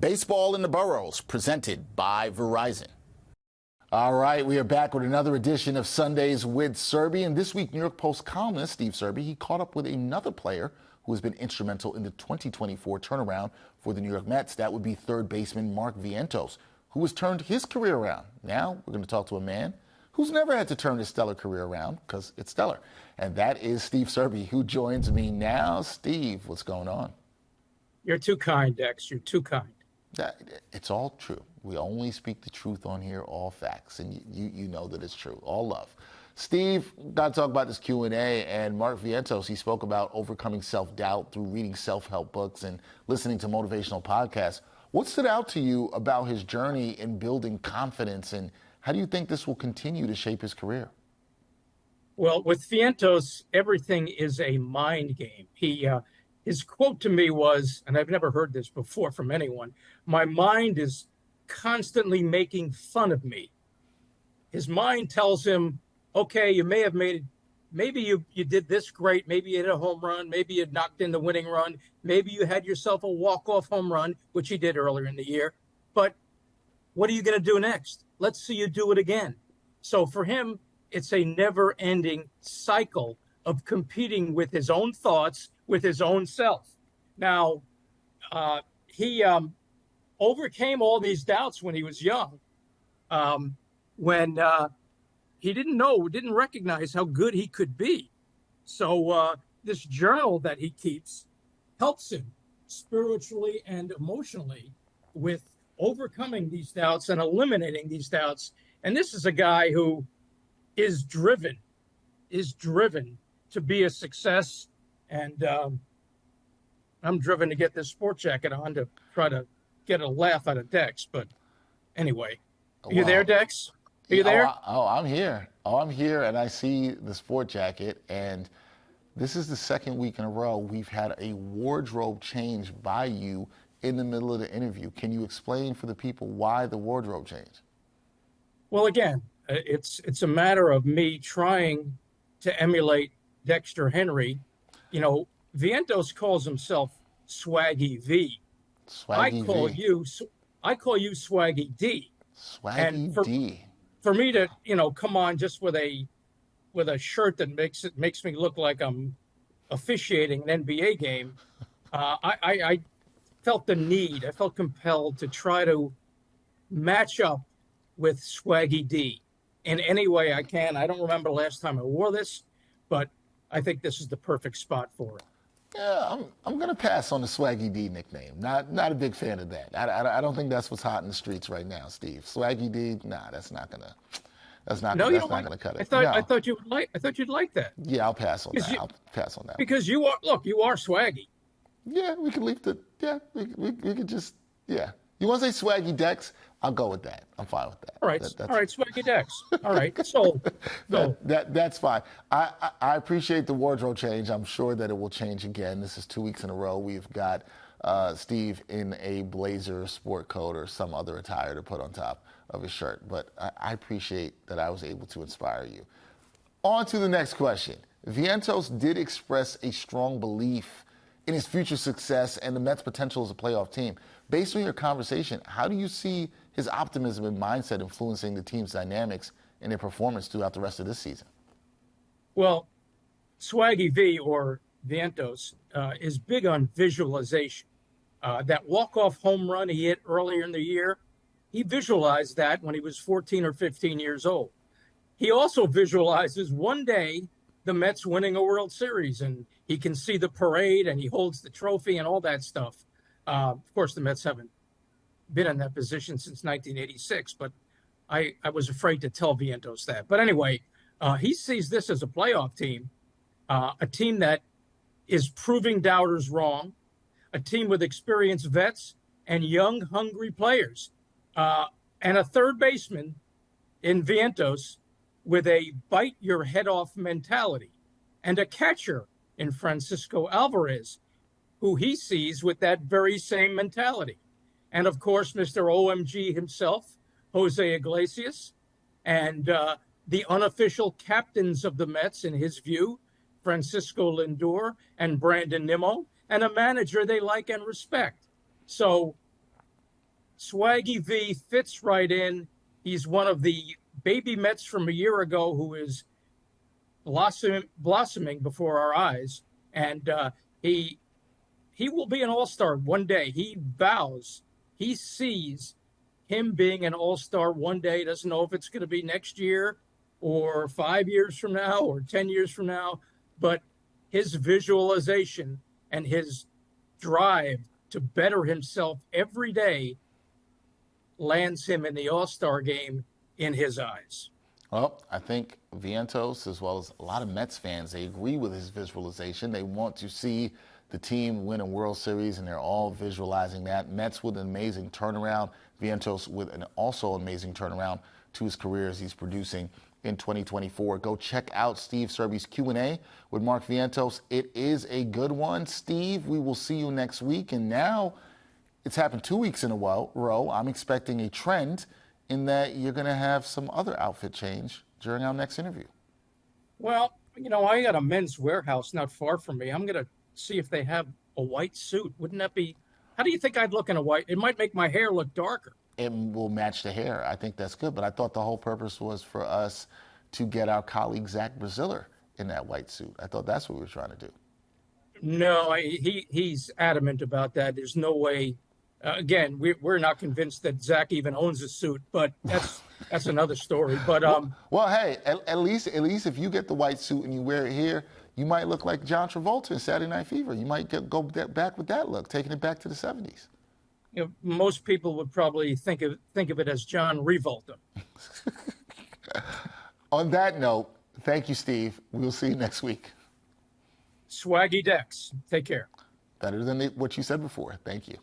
Baseball in the Boroughs, presented by Verizon. All right, we are back with another edition of Sundays with Serby. And this week, New York Post columnist Steve Serby, he caught up with another player who has been instrumental in the 2024 turnaround for the New York Mets. That would be third baseman Mark Vientos, who has turned his career around. Now we're going to talk to a man who's never had to turn his stellar career around because it's stellar. And that is Steve Serby, who joins me now. Steve, what's going on? You're too kind, Dex. You're too kind. It's all true. We only speak the truth on here, all facts, and you know that it's true. All love. Steve, got to talk about this Q&A, and Mark Vientos, he spoke about overcoming self-doubt through reading self-help books and listening to motivational podcasts. What stood out to you about his journey in building confidence, and how do you think this will continue to shape his career? Well, with Vientos, everything is a mind game. His quote to me was, and I've never heard this before from anyone, "My mind is constantly making fun of me." His mind tells him, okay, you may have made it, maybe you did this great, maybe you hit a home run, maybe you knocked in the winning run, maybe you had yourself a walk-off home run, which he did earlier in the year, but what are you going to do next? Let's see you do it again. So for him, it's a never-ending cycle of competing with his own thoughts, with his own self. Now, he overcame all these doubts when he was young, when he didn't recognize how good he could be. So this journal that he keeps helps him spiritually and emotionally with overcoming these doubts and eliminating these doubts. And this is a guy who is driven to be a success. And I'm driven to get this sport jacket on to try to get a laugh out of Dex. But anyway, are you there, Dex? Are you there? I'm here. I'm here, and I see the sport jacket. And this is the second week in a row we've had a wardrobe change by you in the middle of the interview. Can you explain for the people why the wardrobe change? Well, again, it's a matter of me trying to emulate Dexter Henry. You know, Vientos calls himself Swaggy V. Swaggy V. I call you Swaggy D. Swaggy D. For me to, come on just with a shirt that makes me look like I'm officiating an NBA game, I felt the need. I felt compelled to try to match up with Swaggy D in any way I can. I don't remember the last time I wore this, but I think this is the perfect spot for it. Yeah, I'm going to pass on the Swaggy D nickname. Not a big fan of that. I don't think that's what's hot in the streets right now, Steve. Swaggy D, that's not going to cut it. I thought you'd like that. Yeah, I'll pass on that. I'll pass on that. Because you are swaggy. Yeah, we could leave we could just, yeah. You want to say Swaggy Dex? I'll go with that. I'm fine with that. All right, all right, Swaggy Dex. All right, so that's fine. I appreciate the wardrobe change. I'm sure that it will change again. This is 2 weeks in a row. We've got Steve in a blazer, sport coat, or some other attire to put on top of his shirt. But I appreciate that I was able to inspire you. On to the next question. Vientos did express a strong belief in his future success and the Mets' potential as a playoff team. Based on your conversation, how do you see his optimism and mindset influencing the team's dynamics and their performance throughout the rest of this season? Well, Swaggy V, or Vientos, is big on visualization. That walk-off home run he hit earlier in the year, he visualized that when he was 14 or 15 years old. He also visualizes one day the Mets winning a World Series, and he can see the parade, and he holds the trophy and all that stuff. Of course, the Mets haven't been in that position since 1986, but I was afraid to tell Vientos that. But anyway, he sees this as a playoff team, a team that is proving doubters wrong, a team with experienced vets and young, hungry players, and a third baseman in Vientos with a bite-your-head-off mentality, and a catcher in Francisco Alvarez, who he sees with that very same mentality. And, of course, Mr. OMG himself, Jose Iglesias, and the unofficial captains of the Mets, in his view, Francisco Lindor and Brandon Nimmo, and a manager they like and respect. So Swaggy V fits right in. He's one of the baby Mets from a year ago who is blossoming before our eyes, and he will be an all-star one day. He vows, he sees him being an all-star one day. Doesn't know if it's going to be next year or 5 years from now or 10 years from now, but his visualization and his drive to better himself every day lands him in the all-star game in his eyes. Well, I think Vientos, as well as a lot of Mets fans, they agree with his visualization. They want to see the team win a World Series, and they're all visualizing that. Mets with an amazing turnaround. Vientos with an also amazing turnaround to his career as he's producing in 2024. Go check out Steve Serby's Q&A with Mark Vientos. It is a good one. Steve, we will see you next week. And now it's happened 2 weeks in a row. I'm expecting a trend in that you're going to have some other outfit change during our next interview. Well, I got a Men's Warehouse not far from me. I'm going to see if they have a white suit. Wouldn't that be, how do you think I'd look in a white? It might make my hair look darker. It will match the hair. I think that's good. But I thought the whole purpose was for us to get our colleague Zach Braziller in that white suit. I thought that's what we were trying to do. No, he's adamant about that. There's no way. Again, we're not convinced that Zach even owns a suit, but that's another story. But well, hey, at least if you get the white suit and you wear it here, you might look like John Travolta in Saturday Night Fever. You might go back with that look, taking it back to the 70s. Most people would probably think of it as John Revolta. On that note, thank you, Steve. We'll see you next week. Swaggy Dex. Take care. Better than what you said before. Thank you.